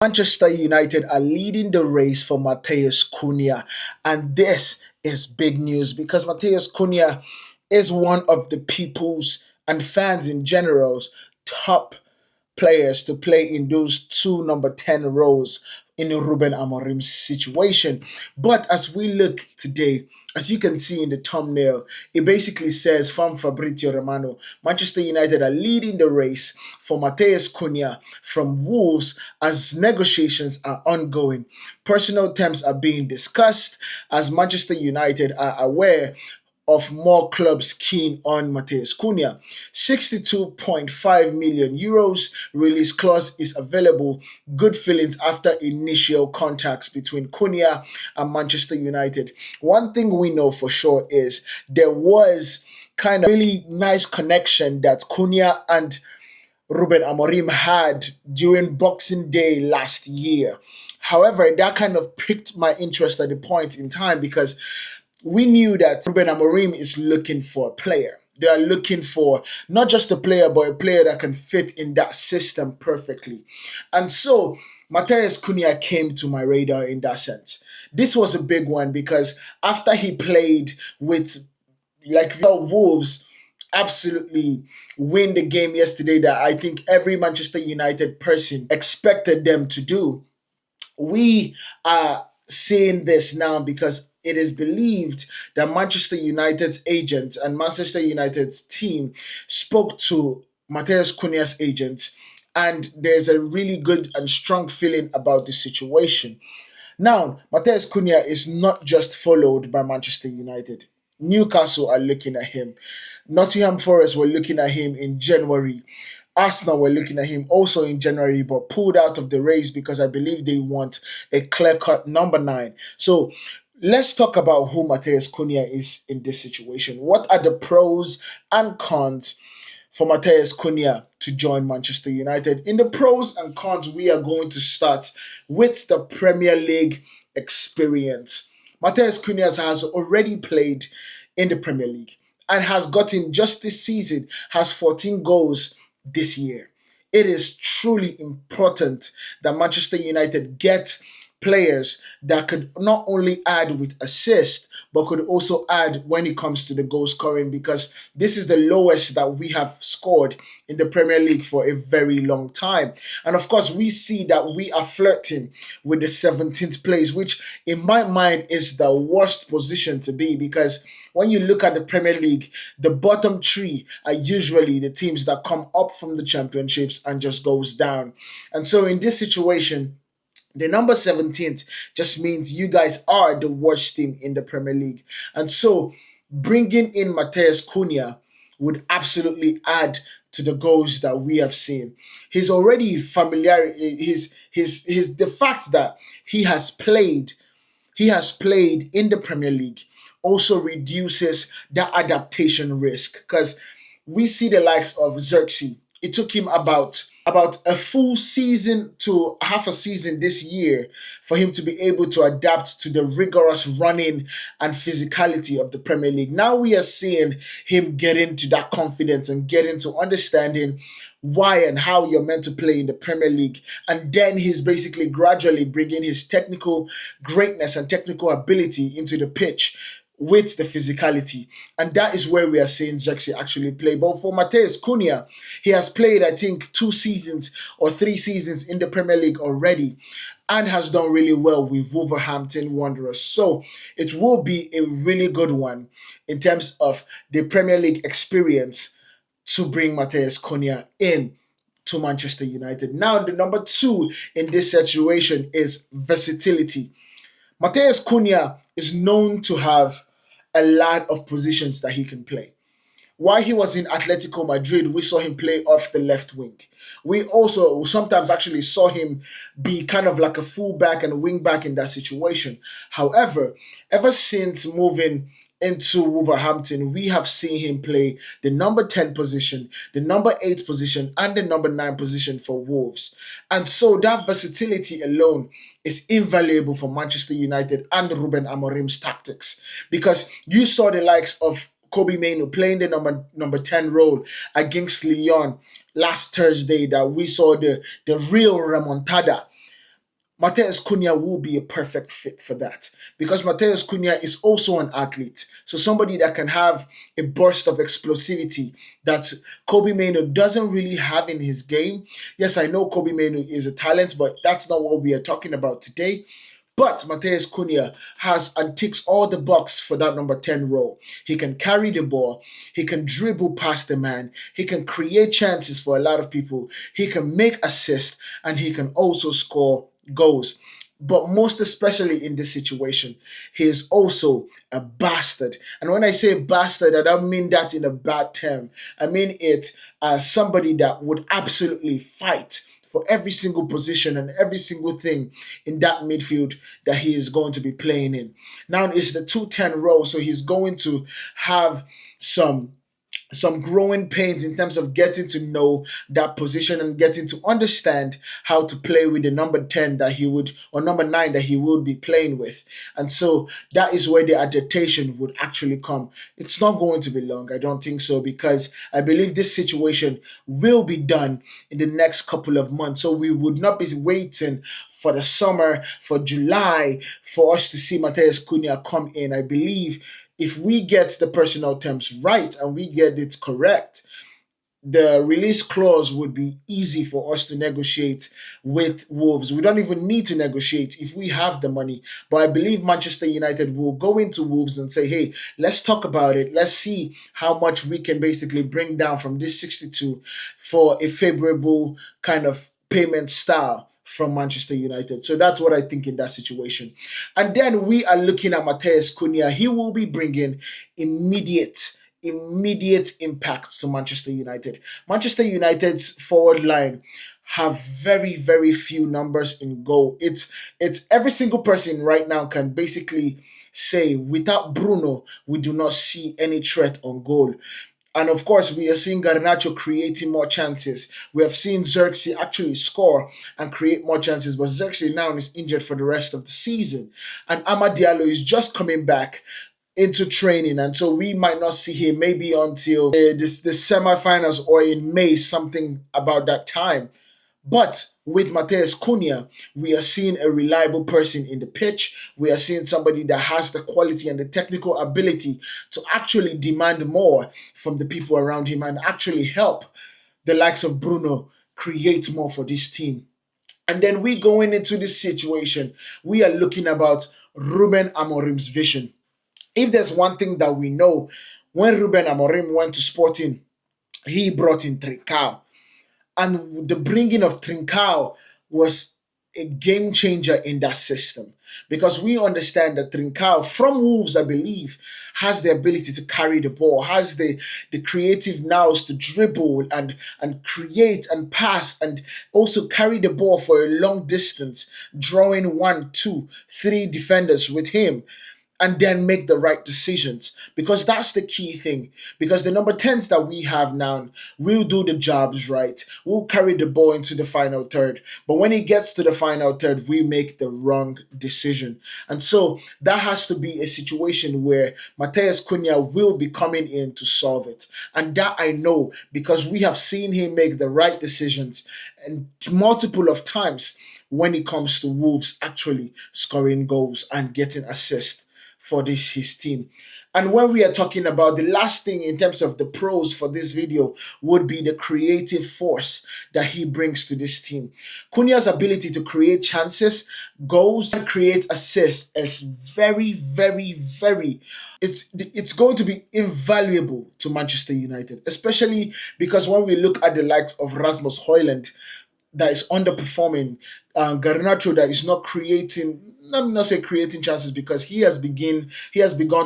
Manchester United are leading the race for Matheus Cunha, and this is big news because Matheus Cunha is one of the people's and fans in general's top players to play in those two number 10 roles in Ruben Amorim's situation. But as we look today, as you can see in the thumbnail, it basically says from Fabrizio Romano, Manchester United are leading the race for Matheus Cunha from Wolves as negotiations are ongoing. Personal terms are being discussed as Manchester United are aware of more clubs keen on Matheus Cunha. 62.5 million euros release clause is available. Good feelings after initial contacts between Cunha and Manchester United. One thing we know for sure is there was kind of really nice connection that Cunha and Ruben Amorim had during Boxing Day last year. However, that kind of piqued my interest at the point in time because we knew that Ruben Amorim is looking for a player. They are looking for not just a player, but a player that can fit in that system perfectly. And so Matheus Cunha came to my radar in that sense. This was a big one because after he played with like Wolves absolutely win the game yesterday that I think every Manchester United person expected them to do, we are seeing this now because it is believed that Manchester United's agent and Manchester United's team spoke to Matheus Cunha's agent, and there's a really good and strong feeling about the situation. Now, Matheus Cunha is not just followed by Manchester United. Newcastle are looking at him. Nottingham Forest were looking at him in January. Arsenal were looking at him also in January, but pulled out of the race because I believe they want a clear cut number nine. So let's talk about who Matheus Cunha is in this situation. What are the pros and cons for Matheus Cunha to join Manchester United? In the pros and cons, we are going to start with the Premier League experience. Matheus Cunha has already played in the Premier League and has gotten just this season has 14 goals this year. It is truly important that Manchester United get players that could not only add with assist but could also add when it comes to the goal scoring because this is the lowest that we have scored in the Premier League for a very long time. And of course, we see that we are flirting with the 17th place, which in my mind is the worst position to be because when you look at the Premier League, the bottom three are usually the teams that come up from the championships and just goes down. And so in this situation, the number 17th just means you guys are the worst team in the Premier League. And so bringing in Matheus Cunha would absolutely add to the goals that we have seen. He's already familiar. His the fact that he has played in the Premier League also reduces the adaptation risk because we see the likes of Xerxes. It took him about a full season to half a season this year for him to be able to adapt to the rigorous running and physicality of the Premier League. Now we are seeing him get into that confidence and get into understanding why and how you're meant to play in the Premier League. And then he's basically gradually bringing his technical greatness and technical ability into the pitch with the physicality. And that is where we are seeing Xerxes actually play. But for Matheus Cunha, he has played, I think, 2 seasons or 3 seasons in the Premier League already and has done really well with Wolverhampton Wanderers. So it will be a really good one in terms of the Premier League experience to bring Matheus Cunha in to Manchester United. Now, the number two in this situation is versatility. Matheus Cunha is known to have a lot of positions that he can play. While he was in Atletico Madrid, we saw him play off the left wing. We also sometimes actually saw him be kind of like a fullback and a wing back in that situation. However, ever since moving into Wolverhampton, we have seen him play the number 10 position, the number 8 position, and the number 9 position for Wolves. And so that versatility alone is invaluable for Manchester United and Ruben Amorim's tactics because you saw the likes of Kobe Mainoo playing the number 10 role against Lyon last Thursday that we saw the real remontada Matheus Cunha will be a perfect fit for that because Matheus Cunha is also an athlete. So somebody that can have a burst of explosivity that Kobe Maino doesn't really have in his game. Yes, I know Kobe Maino is a talent, but that's not what we are talking about today. But Matheus Cunha has and ticks all the box for that number 10 role. He can carry the ball, he can dribble past the man, he can create chances for a lot of people, he can make assists, and he can also score goals. But most especially in this situation, he is also a bastard. And when I say bastard, I don't mean that in a bad term. I mean it as somebody that would absolutely fight for every single position and every single thing in that midfield that he is going to be playing in. Now it's the 210 role, so he's going to have some growing pains in terms of getting to know that position and getting to understand how to play with the number 10 that he would or number 9 that he would be playing with. And so that is where the adaptation would actually come. It's not going to be long, I don't think so, because I believe this situation will be done in the next couple of months. So we would not be waiting for the summer, for July, for us to see Matheus Cunha come in. I believe if we get the personal terms right and we get it correct, the release clause would be easy for us to negotiate with Wolves. We don't even need to negotiate if we have the money. But I believe Manchester United will go into Wolves and say, hey, let's talk about it. Let's see how much we can basically bring down from this 62 for a favorable kind of payment style from Manchester United. So that's what I think in that situation. And then we are looking at Matheus Cunha. He will be bringing immediate impact to Manchester United. Manchester United's forward line have very few numbers in goal. It's every single person right now can basically say without Bruno we do not see any threat on goal. And of course, we are seeing Garnacho creating more chances. We have seen Xerxes actually score and create more chances, but Xerxes now is injured for the rest of the season. And Amad Diallo is just coming back into training, and so we might not see him maybe until the semifinals or in May, something about that time. But with Matheus Cunha, we are seeing a reliable person in the pitch. We are seeing somebody that has the quality and the technical ability to actually demand more from the people around him and actually help the likes of Bruno create more for this team. And then we going into this situation, we are looking about Ruben Amorim's vision. If there's one thing that we know, when Ruben Amorim went to Sporting, he brought in Trincao. And the bringing of Trincao was a game changer in that system because we understand that Trincao from Wolves, I believe, has the ability to carry the ball, has the creative nous to dribble and create and pass and also carry the ball for a long distance, drawing one, two, three defenders with him and then make the right decisions because that's the key thing. Because the number 10s that we have now will do the jobs right, will carry the ball into the final third. But when it gets to the final third, we make the wrong decision. And so that has to be a situation where Matheus Cunha will be coming in to solve it. And that I know because we have seen him make the right decisions and multiple of times when it comes to Wolves actually scoring goals and getting assists for this his team. And when we are talking about the last thing in terms of the pros for this video would be the creative force that he brings to this team. Cunha's ability to create chances, goals, and create assists is very it's going to be invaluable to Manchester United, especially because when we look at the likes of Rasmus Højlund that is underperforming, Garnacho that is not creating. Let me not say creating chances because he has begun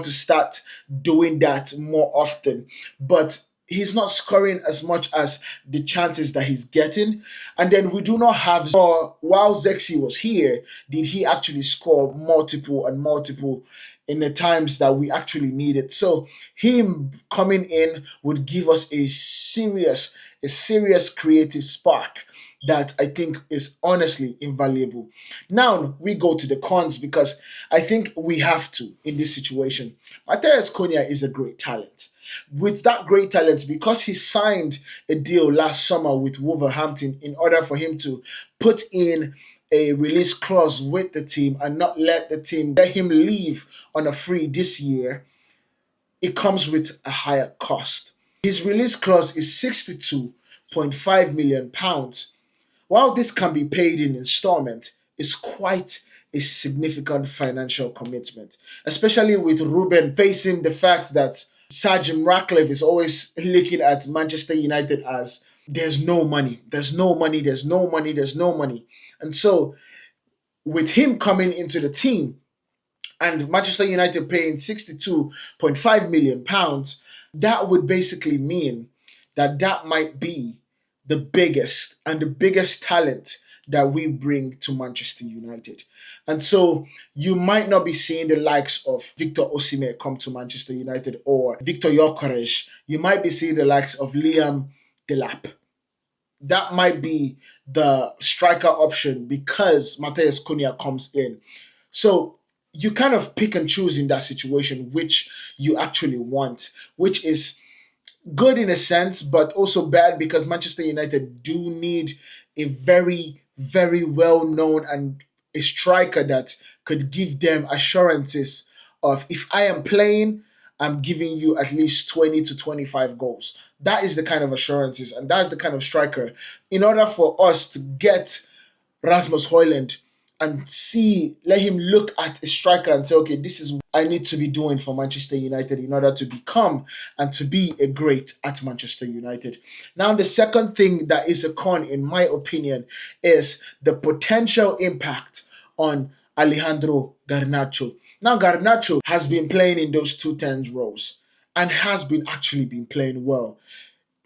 to start doing that more often, but he's not scoring as much as the chances that he's getting. And then we do not have while Zexi was here, did he actually score multiple and multiple in the times that we actually needed. So him coming in would give us a serious creative spark that I think is honestly invaluable. Now we go to the cons because I think we have to in this situation. Matheus Cunha is a great talent. With that great talent, because he signed a deal last summer with Wolverhampton in order for him to put in a release clause with the team and not let him leave on a free this year, it comes with a higher cost. His release clause is £62.5 million. While this can be paid in installment, it's quite a significant financial commitment, especially with Ruben facing the fact that Sir Jim Ratcliffe is always looking at Manchester United as there's no money, there's no money, there's no money, there's no money. And so, with him coming into the team, and Manchester United paying £62.5 million, that would basically mean that that might be the biggest talent that we bring to Manchester United. And so you might not be seeing the likes of Victor Osimhen come to Manchester United or Victor Gyökeres. You might be seeing the likes of Liam Delap. That might be the striker option because Matheus Cunha comes in. So you kind of pick and choose in that situation which you actually want, which is good in a sense, but also bad because Manchester United do need a very, very well known and a striker that could give them assurances of if I am playing, I'm giving you at least 20 to 25 goals. That is the kind of assurances, and that's the kind of striker. In order for us to get Rasmus Højlund and let him look at a striker and say, okay, this is what I need to be doing for Manchester United in order to become and to be a great at Manchester United. Now, the second thing that is a con, in my opinion, is the potential impact on Alejandro Garnacho. Now, Garnacho has been playing in those 2 10s roles and has been actually been playing well.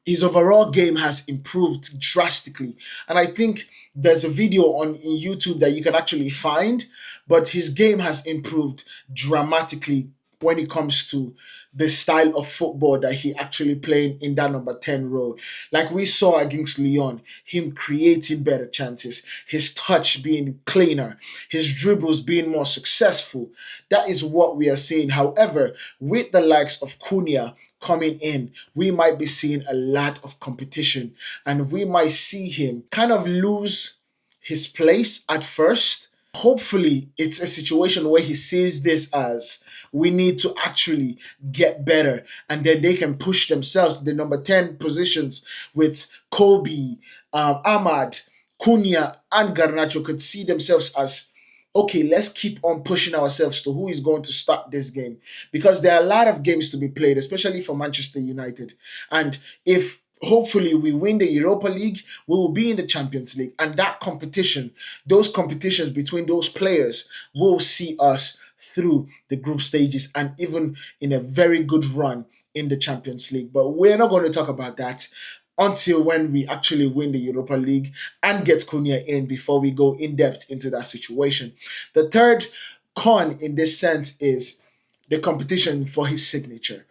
His overall game has improved drastically. And I think there's a video on YouTube that you can actually find, but his game has improved dramatically when it comes to the style of football that he actually playing in that number 10 role. Like we saw against Lyon, him creating better chances, his touch being cleaner, his dribbles being more successful. That is what we are seeing. However, with the likes of Cunha coming in, we might be seeing a lot of competition and we might see him kind of lose his place at first. Hopefully, it's a situation where he sees this as we need to actually get better and then they can push themselves the number 10 positions with Kobe, Ahmad, Cunha, and Garnacho could see themselves as okay, let's keep on pushing ourselves to who is going to start this game because there are a lot of games to be played, especially for Manchester United. And if hopefully we win the Europa League, we will be in the Champions League. And that competition, those competitions between those players will see us through the group stages and even in a very good run in the Champions League. But we're not going to talk about that until when we actually win the Europa League and get Cunha in before we go in depth into that situation. The third con in this sense is the competition for his signature.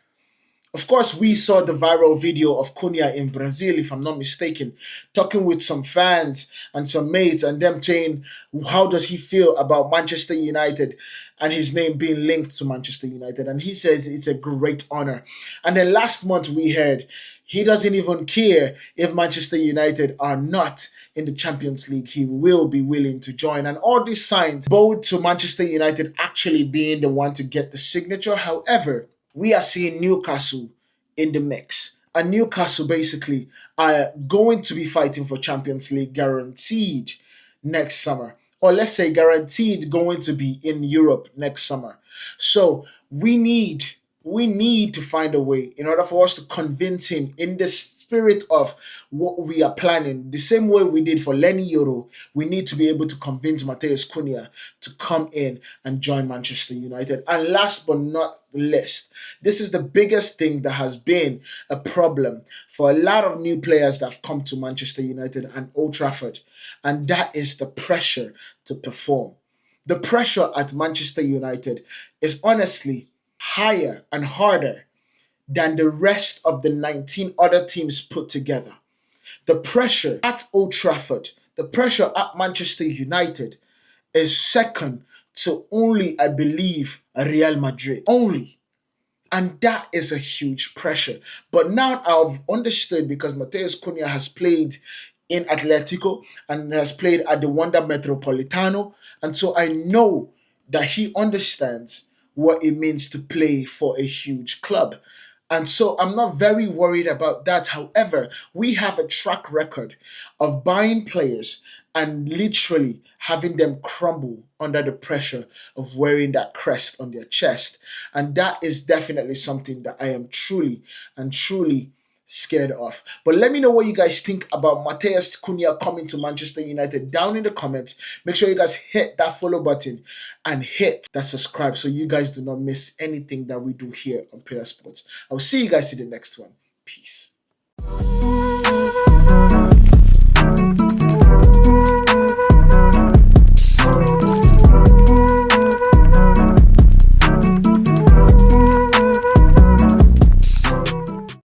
Of course, we saw the viral video of Cunha in Brazil, if I'm not mistaken, talking with some fans and some mates and them saying, how does he feel about Manchester United and his name being linked to Manchester United? And he says it's a great honor. And then last month we heard he doesn't even care if Manchester United are not in the Champions League. He will be willing to join. And all these signs bode to Manchester United actually being the one to get the signature. However, we are seeing Newcastle in the mix. And Newcastle basically are going to be fighting for Champions League guaranteed next summer. Or let's say guaranteed going to be in Europe next summer. So we need to find a way in order for us to convince him in the spirit of what we are planning. The same way we did for Lenny Yoro, we need to be able to convince Matheus Cunha to come in and join Manchester United. And last but not least, this is the biggest thing that has been a problem for a lot of new players that have come to Manchester United and Old Trafford, and that is the pressure to perform. The pressure at Manchester United is honestly higher and harder than the rest of the 19 other teams put together. The pressure at Old Trafford, the pressure at Manchester United is second to only, I believe, Real Madrid. Only. And that is a huge pressure. But now I've understood because Matheus Cunha has played in Atletico and has played at the Wanda Metropolitano. And so I know that he understands what it means to play for a huge club. And so I'm not very worried about that. However, we have a track record of buying players and literally having them crumble under the pressure of wearing that crest on their chest. And that is definitely something that I am truly and truly scared of. But let me know what you guys think about Matheus Cunha coming to Manchester United down in the comments. Make sure you guys hit that follow button and hit that subscribe so you guys do not miss anything that we do here on Player Sports. I'll see you guys in the next one. Peace.